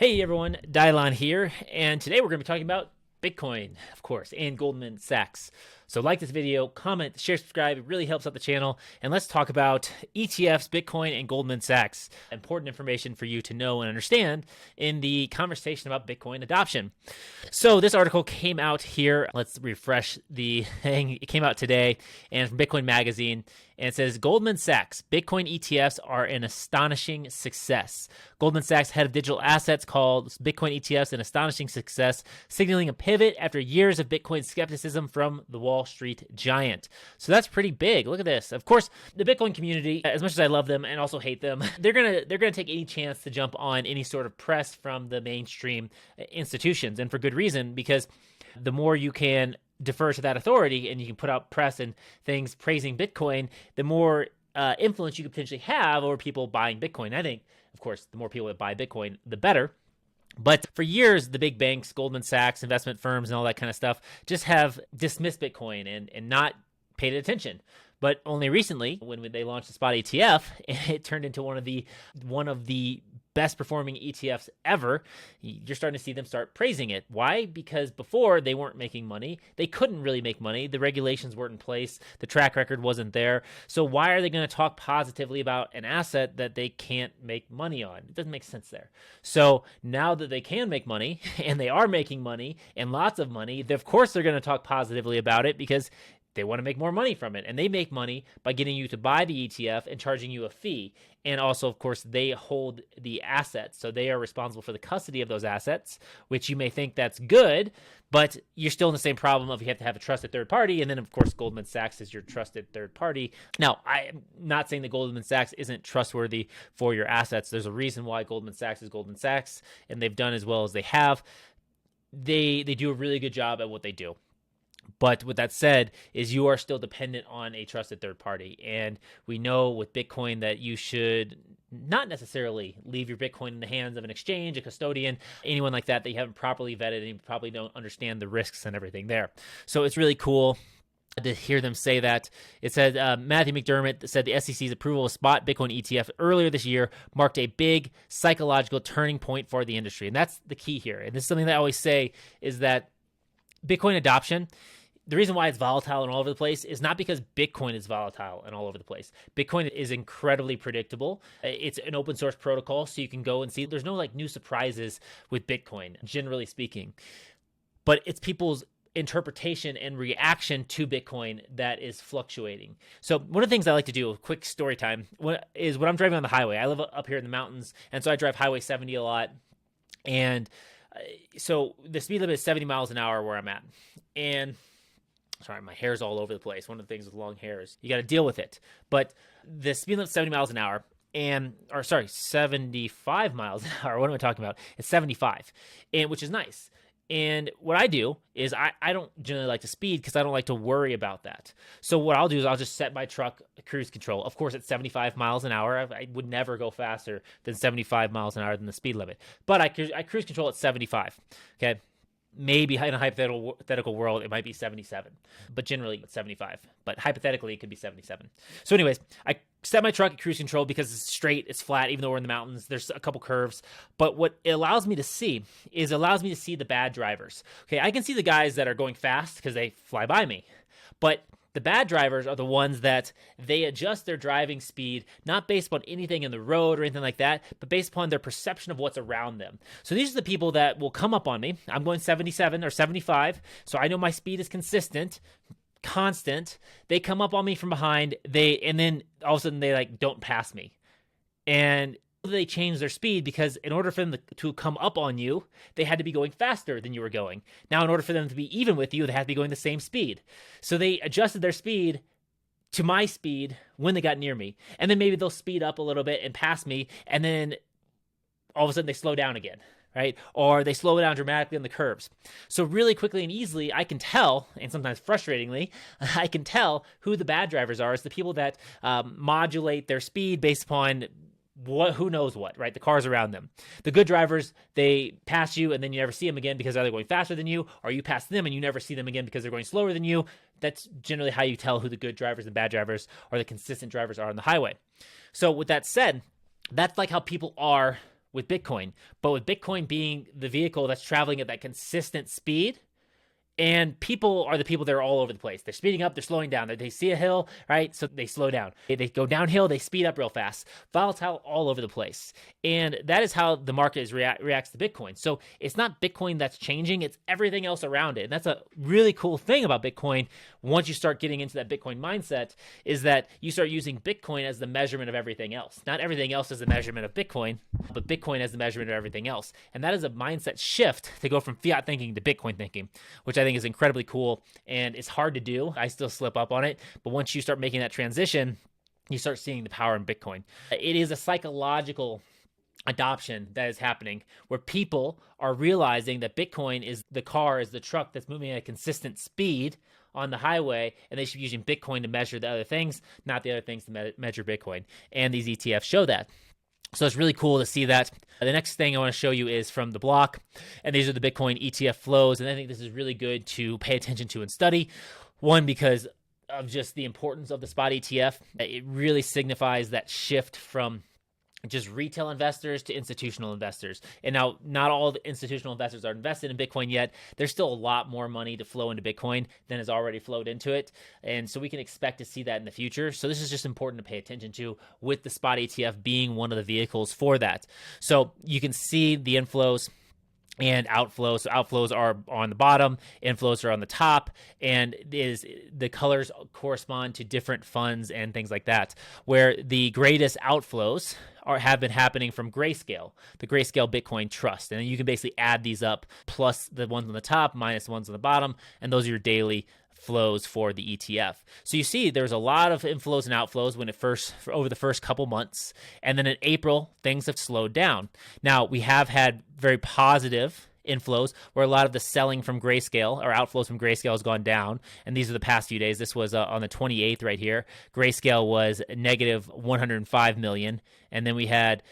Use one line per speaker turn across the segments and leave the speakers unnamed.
Hey everyone, Dylon here, and today we're going to be talking about Bitcoin, of course, and Goldman Sachs. So like this video, comment, share, subscribe. It really helps out the channel. And let's talk about ETFs, Bitcoin, and Goldman Sachs. Important information for you to know and understand in the conversation about Bitcoin adoption. So this article came out here. Let's refresh the thing. It came out today and from Bitcoin Magazine. And it says, Goldman Sachs, Bitcoin ETFs are an astonishing success. Goldman Sachs head of digital assets called Bitcoin ETFs an astonishing success, signaling a pivot after years of Bitcoin skepticism from the Wall Street giant. So that's pretty big. Look at this. Of course, the Bitcoin community, as much as I love them and also hate them, they're gonna take any chance to jump on any sort of press from the mainstream institutions, and for good reason, because the more you can defer to that authority and you can put out press and things praising Bitcoin, the more influence you could potentially have over people buying Bitcoin. I think, of course, the more people that buy Bitcoin, the better. But for years, the big banks, Goldman Sachs, investment firms, and all that kind of stuff just have dismissed Bitcoin and not paid attention. But only recently, when they launched the spot ETF, it turned into one of the best performing ETFs ever. You're starting to see them start praising it. Why? Because before they weren't making money. They couldn't really make money. The regulations weren't in place. The track record wasn't there. So why are they going to talk positively about an asset that they can't make money on? It doesn't make sense there. So now that they can make money, and they are making money, and lots of money, of course they're going to talk positively about it because they want to make more money from it. And they make money by getting you to buy the ETF and charging you a fee. And also, of course, they hold the assets. So they are responsible for the custody of those assets, which you may think that's good, but you're still in the same problem of you have to have a trusted third party. And then, of course, Goldman Sachs is your trusted third party. Now, I'm not saying that Goldman Sachs isn't trustworthy for your assets. There's a reason why Goldman Sachs is Goldman Sachs, and they've done as well as they have. They do a really good job at what they do. But with that said, is you are still dependent on a trusted third party. And we know with Bitcoin that you should not necessarily leave your Bitcoin in the hands of an exchange, a custodian, anyone like that you haven't properly vetted and you probably don't understand the risks and everything there. So it's really cool to hear them say that. It said Matthew McDermott said the SEC's approval of spot Bitcoin ETF earlier this year marked a big psychological turning point for the industry. And that's the key here. And this is something that I always say is that Bitcoin adoption, the reason why it's volatile and all over the place is not because Bitcoin is volatile and all over the place. Bitcoin is incredibly predictable. It's an open source protocol, so you can go and see. There's no new surprises with Bitcoin, generally speaking. But it's people's interpretation and reaction to Bitcoin that is fluctuating. So one of the things I like to do, a quick story time, is when I'm driving on the highway. I live up here in the mountains, and so I drive Highway 70 a lot. And so the speed limit is 70 miles an hour where I'm at. And sorry, my hair's all over the place. One of the things with long hair is you got to deal with it. But the speed limit is 70 miles an hour, 75 miles an hour. What am I talking about? It's 75, and which is nice. And what I do is I don't generally like to speed because I don't like to worry about that. So what I'll do is I'll just set my truck cruise control. Of course, it's 75 miles an hour. I would never go faster than 75 miles an hour than the speed limit. But I cruise control at 75, okay? Maybe in a hypothetical world, it might be 77, but generally it's 75. But hypothetically, it could be 77. So anyways, I set my truck at cruise control because it's straight, it's flat, even though we're in the mountains. There's a couple curves. But what it allows me to see is the bad drivers. Okay, I can see the guys that are going fast because they fly by me. But the bad drivers are the ones that they adjust their driving speed, not based upon anything in the road or anything like that, but based upon their perception of what's around them. So these are the people that will come up on me. I'm going 77 or 75, so I know my speed is constant. They come up on me from behind, and then all of a sudden they don't pass me. And they change their speed because in order for them to come up on you, they had to be going faster than you were going. Now, in order for them to be even with you, they had to be going the same speed. So they adjusted their speed to my speed when they got near me. And then maybe they'll speed up a little bit and pass me, and then all of a sudden they slow down again, right? Or they slow down dramatically on the curves. So really quickly and easily, I can tell, and sometimes frustratingly, I can tell who the bad drivers are. It's the people that modulate their speed based upon who knows what, right? The cars around them. The good drivers, they pass you and then you never see them again because they're either going faster than you, or you pass them and you never see them again because they're going slower than you. That's generally how you tell who the good drivers and bad drivers or the consistent drivers are on the highway. So with that said, that's how people are with Bitcoin. But with Bitcoin being the vehicle that's traveling at that consistent speed, and people are the people that are all over the place. They're speeding up, they're slowing down. They see a hill, right? So they slow down. They go downhill, they speed up real fast. Volatile all over the place. And that is how the market reacts to Bitcoin. So it's not Bitcoin that's changing, it's everything else around it. And that's a really cool thing about Bitcoin. Once you start getting into that Bitcoin mindset, is that you start using Bitcoin as the measurement of everything else. Not everything else is the measurement of Bitcoin, but Bitcoin as the measurement of everything else. And that is a mindset shift to go from fiat thinking to Bitcoin thinking, which I think is incredibly cool, and it's hard to do. I still slip up on it, but once you start making that transition, you start seeing the power in Bitcoin. It is a psychological adoption that is happening where people are realizing that Bitcoin is the car, is the truck that's moving at a consistent speed on the highway, and they should be using Bitcoin to measure the other things, not the other things to measure Bitcoin. And these ETFs show that. So it's really cool to see that. The next thing I want to show you is from the block, and these are the Bitcoin ETF flows, and I think this is really good to pay attention to and study. One, because of just the importance of the spot ETF. It really signifies that shift from just retail investors to institutional investors. And now not all the institutional investors are invested in Bitcoin yet. There's still a lot more money to flow into Bitcoin than has already flowed into it. And so we can expect to see that in the future. So this is just important to pay attention to, with the spot ETF being one of the vehicles for that. So you can see the inflows and outflows. So outflows are on the bottom, inflows are on the top, and the colors correspond to different funds and things like that, where the greatest outflows have been happening from Grayscale, the Grayscale Bitcoin Trust. And then you can basically add these up, plus the ones on the top, minus the ones on the bottom, and those are your daily flows for the ETF. So you see there's a lot of inflows and outflows over the first couple months. And then in April, things have slowed down. Now, we have had very positive inflows where a lot of the selling from Grayscale or outflows from Grayscale has gone down. And these are the past few days. This was on the 28th right here. Grayscale was negative 105 million. And then we had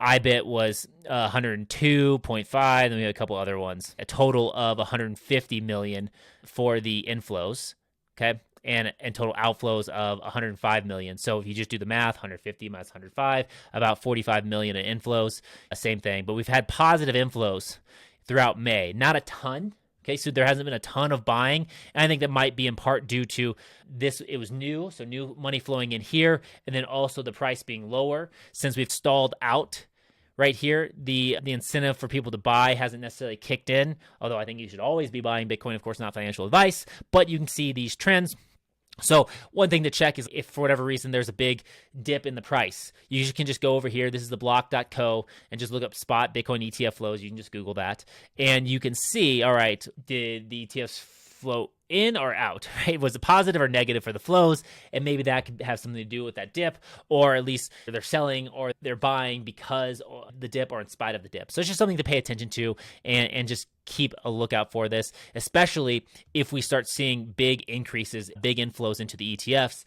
IBIT was 102.5, then we had a couple other ones. A total of 150 million for the inflows, okay? And total outflows of 105 million. So if you just do the math, 150 minus 105, about 45 million in inflows, same thing. But we've had positive inflows throughout May. Not a ton, okay? So there hasn't been a ton of buying. And I think that might be in part due to this. It was new, so new money flowing in here, and then also the price being lower. Since we've stalled out right here, the incentive for people to buy hasn't necessarily kicked in, although I think you should always be buying Bitcoin, of course, not financial advice, but you can see these trends. So one thing to check is if for whatever reason there's a big dip in the price, you can just go over here. This is the block.co and just look up spot Bitcoin ETF flows. You can just Google that and you can see, all right, did the ETFs flow in or out, right? Was it positive or negative for the flows? And maybe that could have something to do with that dip, or at least they're selling or they're buying because of the dip or in spite of the dip. So it's just something to pay attention to and just keep a lookout for this, especially if we start seeing big increases, big inflows into the ETFs.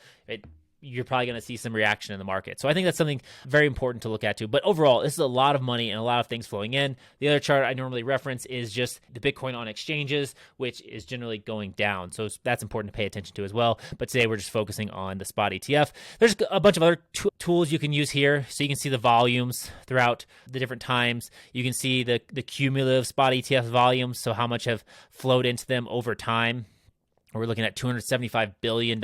You're probably going to see some reaction in the market. So I think that's something very important to look at too. But overall, this is a lot of money and a lot of things flowing in. The other chart I normally reference is just the Bitcoin on exchanges, which is generally going down. So that's important to pay attention to as well. But today we're just focusing on the spot ETF. There's a bunch of other tools you can use here. So you can see the volumes throughout the different times. You can see the cumulative spot ETF volumes. So how much have flowed into them over time. We're looking at $275 billion,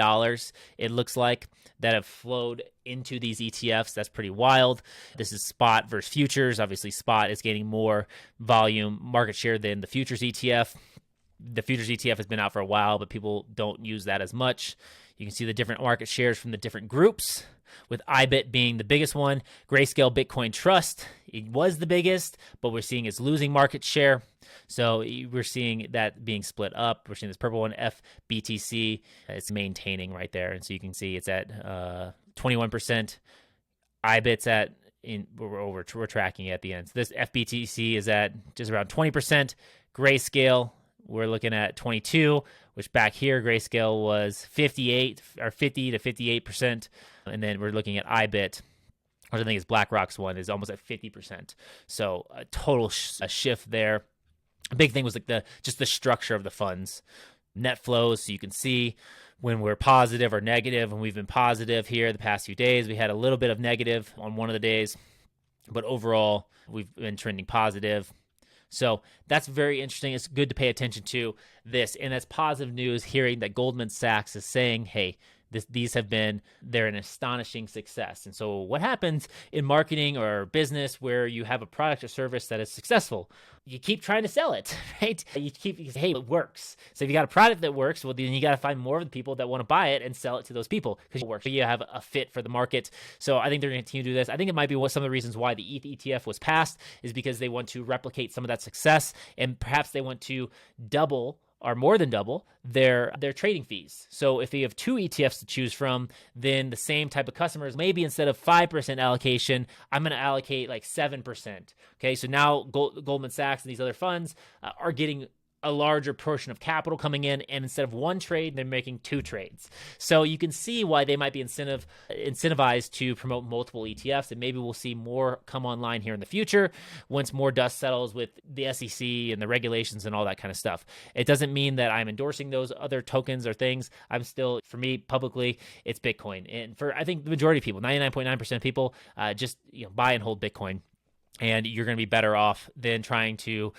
it looks like, that have flowed into these ETFs. That's pretty wild. This is spot versus futures. Obviously, spot is gaining more volume market share than the futures ETF. The futures ETF has been out for a while, but people don't use that as much. You can see the different market shares from the different groups, with IBIT being the biggest one. Grayscale Bitcoin Trust, it was the biggest, but we're seeing it's losing market share. So we're seeing that being split up. We're seeing this purple one, FBTC, it's maintaining right there. And so you can see it's at 21%. IBIT's at, we're tracking at the end. So this FBTC is at just around 20%. Grayscale, we're looking at 22, which back here, Grayscale was 50 to 58%. And then we're looking at IBIT, which I think is BlackRock's one, is almost at 50%. So a total shift there. A big thing was like just the structure of the funds, net flows. So you can see when we're positive or negative, and we've been positive here the past few days. We had a little bit of negative on one of the days. but overall, we've been trending positive. So that's very interesting. It's good to pay attention to this. And that's positive news hearing that Goldman Sachs is saying, hey, they're an astonishing success. And so what happens in marketing or business where you have a product or service that is successful? You keep trying to sell it, right? You say, hey, it works. So if you got a product that works, well, then you got to find more of the people that want to buy it and sell it to those people because it works. You have a fit for the market. So I think they're going to continue to do this. I think it might be some of the reasons why the ETH ETF was passed is because they want to replicate some of that success, and perhaps they want to double or more than double their trading fees. So if you have 2 ETFs to choose from, then the same type of customers, maybe instead of 5% allocation, I'm going to allocate like 7%. Okay, so now Goldman Sachs and these other funds are getting a larger portion of capital coming in, and instead of 1 trade, they're making 2 trades. So you can see why they might be incentivized to promote multiple ETFs, and maybe we'll see more come online here in the future once more dust settles with the SEC and the regulations and all that kind of stuff. It doesn't mean that I'm endorsing those other tokens or things. I'm still, for me, publicly, it's Bitcoin. And for, I think, the majority of people, 99.9% of people, just buy and hold Bitcoin. And you're going to be better off than trying to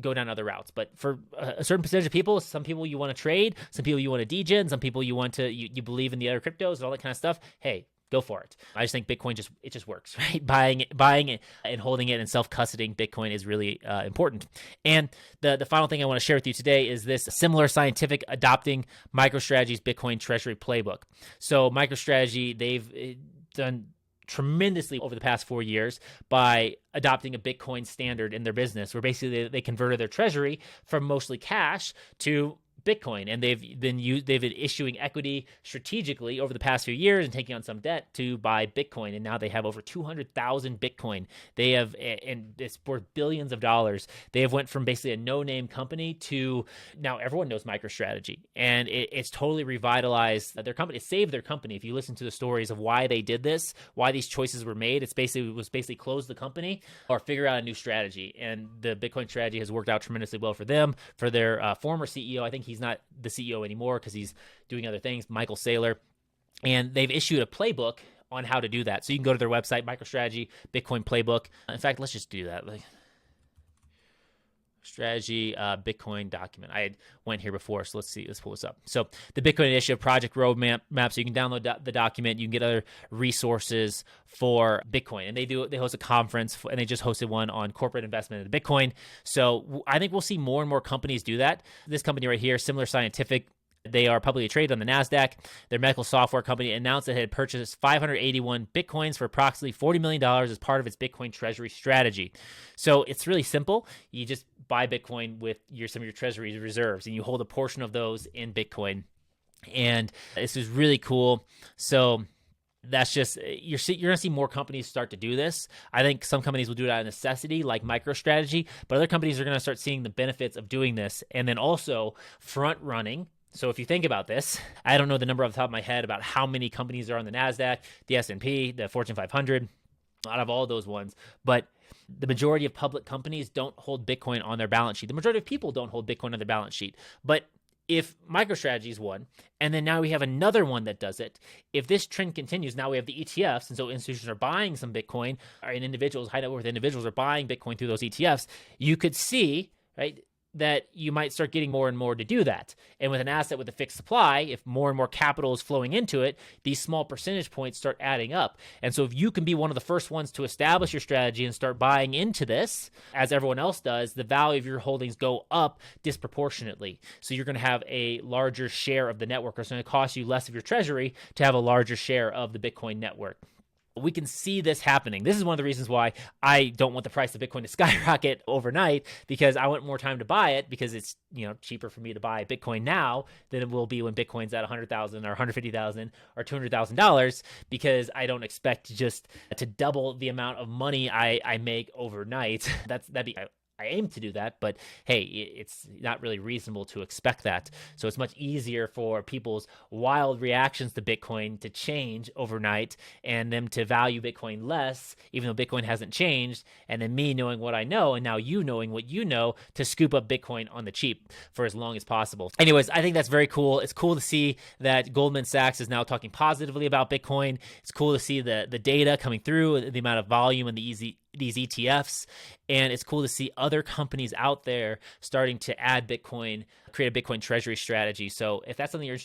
go down other routes. But for a certain percentage of people, some people you want to trade, some people you want to degen, some people you want to, you believe in the other cryptos and all that kind of stuff. Hey, go for it. I just think Bitcoin just works, right? Buying it and holding it and self-custodying Bitcoin is really important. And the final thing I want to share with you today is this Similar Scientific adopting MicroStrategy's Bitcoin Treasury playbook. So MicroStrategy, they've done tremendously over the past 4 years by adopting a Bitcoin standard in their business, where basically they converted their treasury from mostly cash to Bitcoin, and they've been issuing equity strategically over the past few years and taking on some debt to buy Bitcoin, and now they have over 200,000 Bitcoin. They have, and it's worth billions of dollars. They have went from basically a no-name company to now everyone knows MicroStrategy, and it's totally revitalized their company. It saved their company. If you listen to the stories of why they did this, why these choices were made, it was basically close the company or figure out a new strategy, and the Bitcoin strategy has worked out tremendously well for them. For their former CEO, I think he's not the CEO anymore because he's doing other things, Michael Saylor, and they've issued a playbook on how to do that. So you can go to their website, MicroStrategy Bitcoin Playbook. In fact, let's just do that. Strategy Bitcoin document. I had went here before, so let's pull this up. So the Bitcoin Initiative Project Roadmap. So you can download the document. You can get other resources for Bitcoin, and they host a conference, and they just hosted one on corporate investment in Bitcoin. So I think we'll see more and more companies do that. This company right here, Similar Scientific, they are publicly traded on the NASDAQ. Their medical software company announced it had purchased 581 Bitcoins for approximately $40 million as part of its Bitcoin treasury strategy. So it's really simple. You just buy Bitcoin with some of your treasury reserves, and you hold a portion of those in Bitcoin. And this is really cool. So that's just, you're going to see more companies start to do this. I think some companies will do it out of necessity, like MicroStrategy, but other companies are going to start seeing the benefits of doing this, and then also front running. So if you think about this, I don't know the number off the top of my head about how many companies are on the NASDAQ, the S&P, the Fortune 500, out of all those ones, but the majority of public companies don't hold Bitcoin on their balance sheet. The majority of people don't hold Bitcoin on their balance sheet. But if MicroStrategy is one, and then now we have another one that does it, if this trend continues, now we have the ETFs, and so institutions are buying some Bitcoin, and individuals, high net worth individuals are buying Bitcoin through those ETFs, you could see, right, that you might start getting more and more to do that. And with an asset with a fixed supply, if more and more capital is flowing into it, these small percentage points start adding up. And so if you can be one of the first ones to establish your strategy and start buying into this, as everyone else does, the value of your holdings go up disproportionately. So you're going to have a larger share of the network, or it's going to cost you less of your treasury to have a larger share of the Bitcoin network. We can see this happening. This is one of the reasons why I don't want the price of Bitcoin to skyrocket overnight, because I want more time to buy it, because it's cheaper for me to buy Bitcoin now than it will be when Bitcoin's at $100,000 or $150,000 or $200,000, because I don't expect just to double the amount of money I make overnight. I aim to do that, but hey, it's not really reasonable to expect that. So it's much easier for people's wild reactions to Bitcoin to change overnight and them to value Bitcoin less, even though Bitcoin hasn't changed, and then me knowing what I know and now you knowing what you know to scoop up Bitcoin on the cheap for as long as possible. Anyways, I think that's very cool. It's cool to see that Goldman Sachs is now talking positively about Bitcoin. It's cool to see the data coming through, the amount of volume and the these ETFs, and it's cool to see other companies out there starting to add Bitcoin, create a Bitcoin treasury strategy. So if that's something you're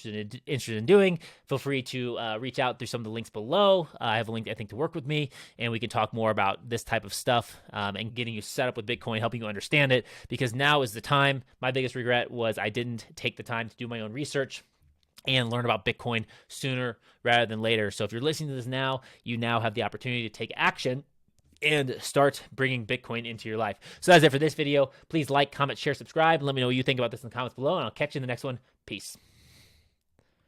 interested in doing, feel free to reach out through some of the links below. I have a link, I think, to work with me, and we can talk more about this type of stuff and getting you set up with Bitcoin, helping you understand it, because now is the time. My biggest regret was I didn't take the time to do my own research and learn about Bitcoin sooner rather than later. So if you're listening to this now, you now have the opportunity to take action and start bringing Bitcoin into your life. So that's it for this video. Please like, comment, share, subscribe, and let me know what you think about this in the comments below, and I'll catch you in the next one. Peace.